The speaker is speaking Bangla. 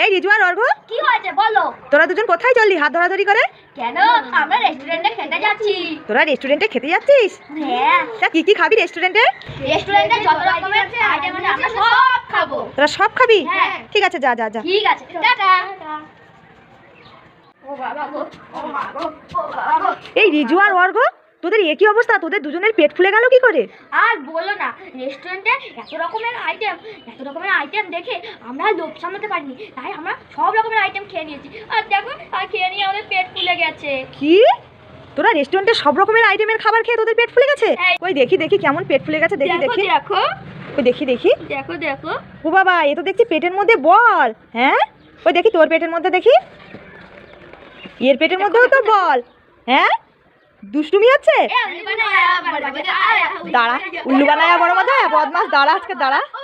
এই রিজু আর অর্ঘ, কি হয়েছে বলো? তোরা দুজন কোথায় চললি হাত ধরাধরি করে? কেন? আমরা রেস্টুরেন্টে খেতে যাচ্ছি। তোরা রেস্টুরেন্টে খেতে যাচ্ছিস? হ্যাঁ। তা কি কি খাবি রেস্টুরেন্টে? রেস্টুরেন্টে যত রকমের আইটেম আছে আমরা সব খাবো। তোরা সব খাবি? হ্যাঁ। ঠিক আছে, যা যা যা। ঠিক আছে, টাটা। ও বাবা গো, ও মা গো, ও বাবা গো। এই রিজু আর অর্ঘ, তোদের একই অবস্থা, তোদের দুজনের পেট ফুলে গেল কি করে? আর বলো না, রেস্টুরেন্টে এত রকমের আইটেম দেখে আমরা লোভ সামলাতে পারিনি, তাই আমরা সব রকমের আইটেম খেয়ে নিয়েছি। আর দেখো, আর খেয়ে নিয়ে আমাদের পেট ফুলে গেছে। কি? তোরা রেস্টুরেন্টে সব রকমের আইটেমের খাবার খেয়ে তোদের পেট ফুলে গেছে? হ্যাঁ। ওই দেখি দেখি কেমন পেট ফুলে গেছে, দেখি দেখি। দেখো ওই দেখি দেখি। দেখো দেখো। ও বাবা, এ তো দেখছি পেটের মধ্যে বল। হ্যাঁ, ওই দেখি তোর পেটের মধ্যে দেখি। এর পেটের মধ্যেও তো বল। হ্যাঁ, দুষ্টুমি হচ্ছে। দাঁড়া, উল্লু বানায়া বড় মজা, বদমাস, দাঁড়া আজকে দাঁড়া।